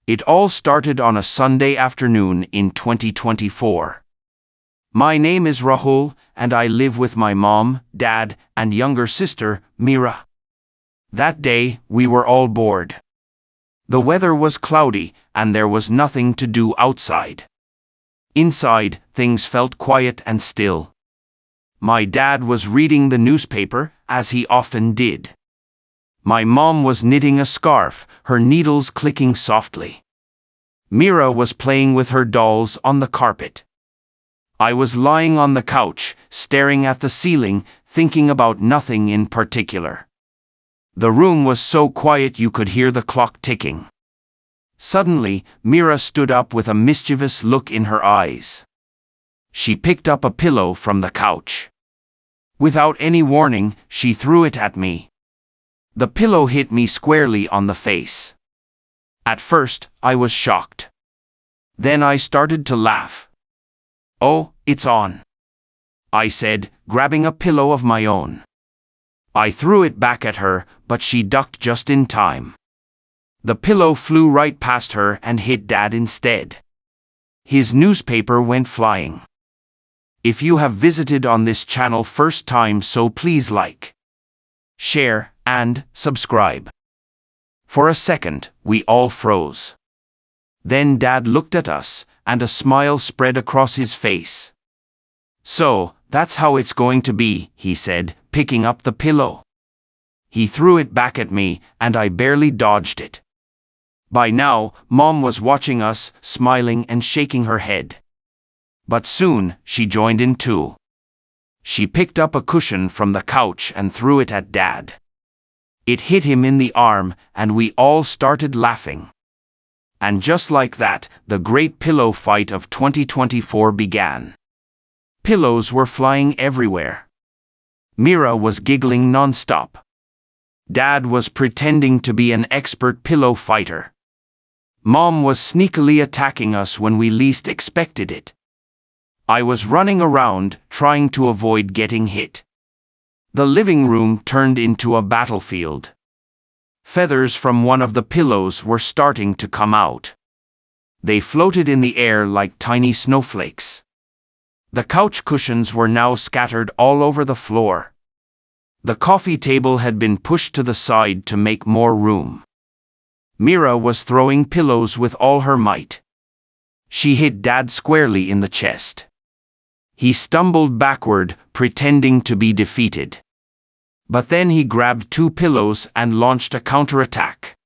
It all started on a Sunday afternoon in 2024. My name is Rahul, and I live with my mom, dad, and younger sister, Merera. That day, we were all bored. The weather was cloudy, and there was nothing to do outside. Inside, things felt quiet and still. My dad was reading the newspaper, as he often did. My mom was knitting a scarf, her needles clicking softly. Merera was playing with her dolls on the carpet. I was lying on the couch, staring at the ceiling, thinking about nothing in particular. The room was so quiet you could hear the clock ticking. Suddenly, Merera stood up with a mischievous look in her eyes. She picked up a pillow from the couch. Without any warning, she threw it at me. The pillow hit me squarely on the face. At first, I was shocked. Then I started to laugh. "Oh, it's on," I said, grabbing a pillow of my own. I threw it back at her, but she ducked just in time. The pillow flew right past her and hit Dad instead. His newspaper went flying. If you have visited on this channel first time, so please like, share, and subscribe. For a second, we all froze. Then Dad looked at us, and a smile spread across his face. "So, that's how it's going to be," he said, picking up the pillow. He threw it back at me, and I barely dodged it. By now, Mom was watching us, smiling and shaking her head. But soon, she joined in too. She picked up a cushion from the couch and threw it at Dad. It hit him in the arm, and we all started laughing. And just like that, the great pillow fight of 2024 began. Pillows were flying everywhere. Merera was giggling non-stop. Dad was pretending to be an expert pillow fighter. Mom was sneakily attacking us when we least expected it. I was running around, trying to avoid getting hit. The living room turned into a battlefield. Feathers from one of the pillows were starting to come out. They floated in the air like tiny snowflakes. The couch cushions were now scattered all over the floor. The coffee table had been pushed to the side to make more room. Merera was throwing pillows with all her might. She hit Dad squarely in the chest. He stumbled backward, pretending to be defeated. But then he grabbed two pillows and launched a counterattack.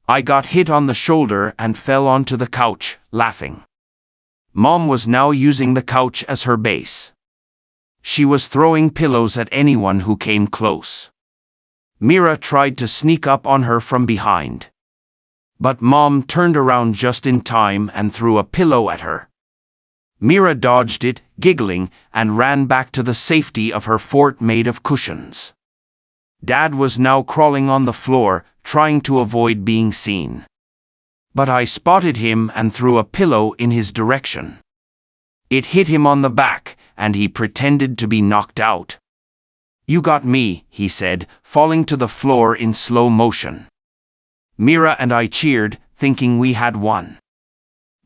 I got hit on the shoulder and fell onto the couch, laughing. Mom was now using the couch as her base. She was throwing pillows at anyone who came close. Merera tried to sneak up on her from behind. But Mom turned around just in time and threw a pillow at her. Merera dodged it, giggling, and ran back to the safety of her fort made of cushions. Dad was now crawling on the floor, trying to avoid being seen. But I spotted him and threw a pillow in his direction. It hit him on the back, and he pretended to be knocked out. "You got me," he said, falling to the floor in slow motion. Merera and I cheered, thinking we had won.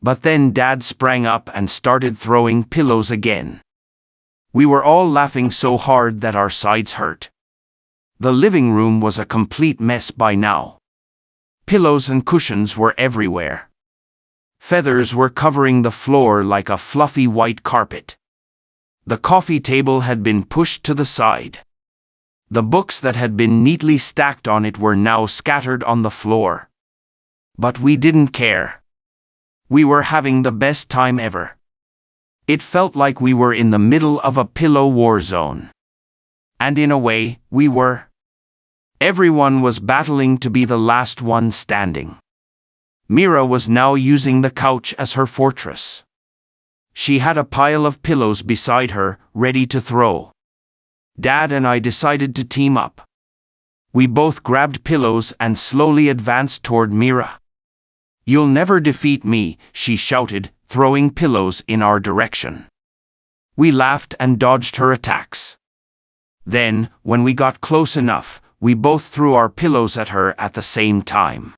But then Dad sprang up and started throwing pillows again. We were all laughing so hard that our sides hurt. The living room was a complete mess by now. Pillows and cushions were everywhere. Feathers were covering the floor like a fluffy white carpet. The coffee table had been pushed to the side. The books that had been neatly stacked on it were now scattered on the floor. But we didn't care. We were having the best time ever. It felt like we were in the middle of a pillow war zone. And in a way, we were. Everyone was battling to be the last one standing. Merera was now using the couch as her fortress. She had a pile of pillows beside her, ready to throw. Dad and I decided to team up. We both grabbed pillows and slowly advanced toward Merera. "You'll never defeat me," she shouted, throwing pillows in our direction. We laughed and dodged her attacks. Then, when we got close enough, we both threw our pillows at her at the same time.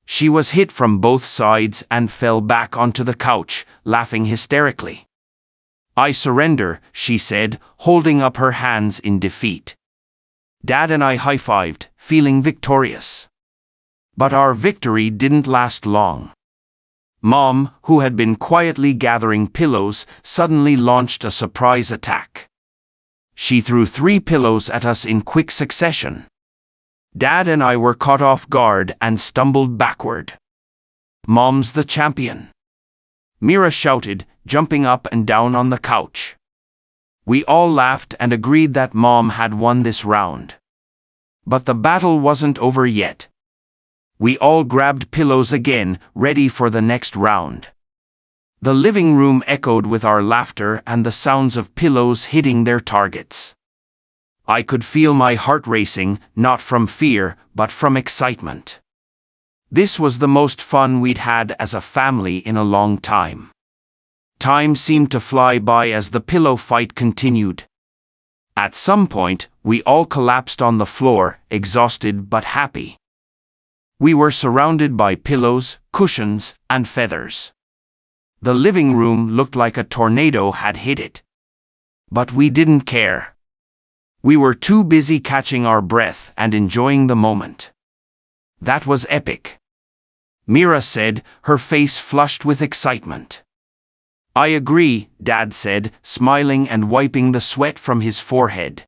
She was hit from both sides and fell back onto the couch, laughing hysterically. "I surrender," she said, holding up her hands in defeat. Dad and I high-fived, feeling victorious. But our victory didn't last long. Mom, who had been quietly gathering pillows, suddenly launched a surprise attack. She threw 3 pillows at us in quick succession. Dad and I were caught off guard and stumbled backward. "Mom's the champion!" Merera shouted, jumping up and down on the couch. We all laughed and agreed that Mom had won this round. But the battle wasn't over yet. We all grabbed pillows again, ready for the next round. The living room echoed with our laughter and the sounds of pillows hitting their targets. I could feel my heart racing, not from fear, but from excitement. This was the most fun we'd had as a family in a long time. Time seemed to fly by as the pillow fight continued. At some point, we all collapsed on the floor, exhausted but happy. We were surrounded by pillows, cushions, and feathers. The living room looked like a tornado had hit it. But we didn't care. We were too busy catching our breath and enjoying the moment. "That was epic," Merera said, her face flushed with excitement. "I agree," Dad said, smiling and wiping the sweat from his forehead.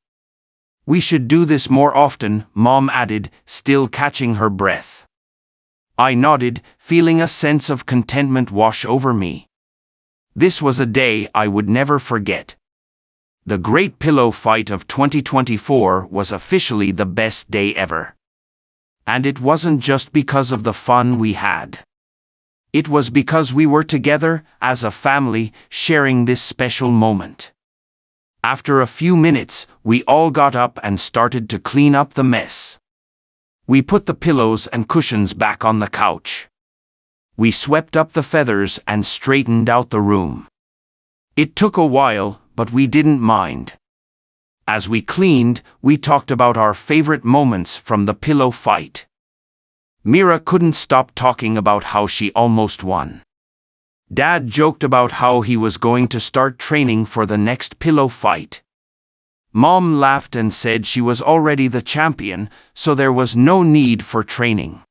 "We should do this more often," Mom added, still catching her breath. I nodded, feeling a sense of contentment wash over me. This was a day I would never forget. The Great Pillow Fight of 2024 was officially the best day ever. And it wasn't just because of the fun we had. It was because we were together, as a family, sharing this special moment. After a few minutes, we all got up and started to clean up the mess. We put the pillows and cushions back on the couch. We swept up the feathers and straightened out the room. It took a while, but we didn't mind. As we cleaned, we talked about our favorite moments from the pillow fight. Merera couldn't stop talking about how she almost won. Dad joked about how he was going to start training for the next pillow fight. Mom laughed and said she was already the champion, so there was no need for training.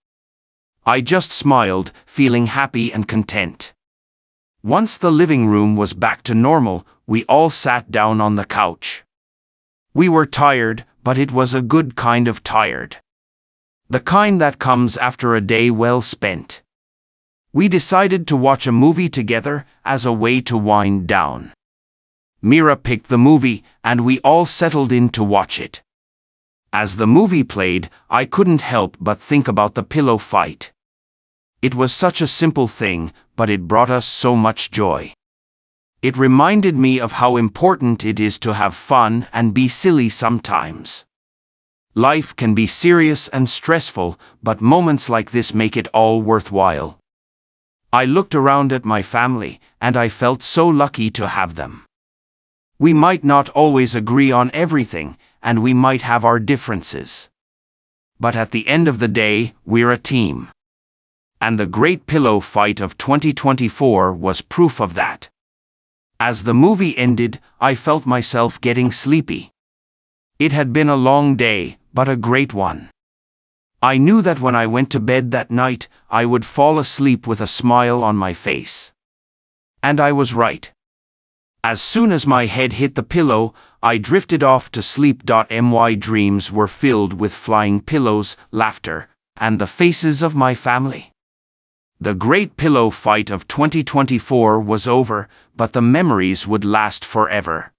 I just smiled, feeling happy and content. Once the living room was back to normal, we all sat down on the couch. We were tired, but it was a good kind of tired. The kind that comes after a day well spent. We decided to watch a movie together as a way to wind down. Merera picked the movie, and we all settled in to watch it. As the movie played, I couldn't help but think about the pillow fight. It was such a simple thing, but it brought us so much joy. It reminded me of how important it is to have fun and be silly sometimes. Life can be serious and stressful, but moments like this make it all worthwhile. I looked around at my family, and I felt so lucky to have them. We might not always agree on everything, and we might have our differences. But at the end of the day, we're a team. And the Great Pillow Fight of 2024 was proof of that. As the movie ended, I felt myself getting sleepy. It had been a long day, but a great one. I knew that when I went to bed that night, I would fall asleep with a smile on my face. And I was right. As soon as my head hit the pillow, I drifted off to sleep. My dreams were filled with flying pillows, laughter, and the faces of my family. The Great Pillow Fight of 2024 was over, but the memories would last forever.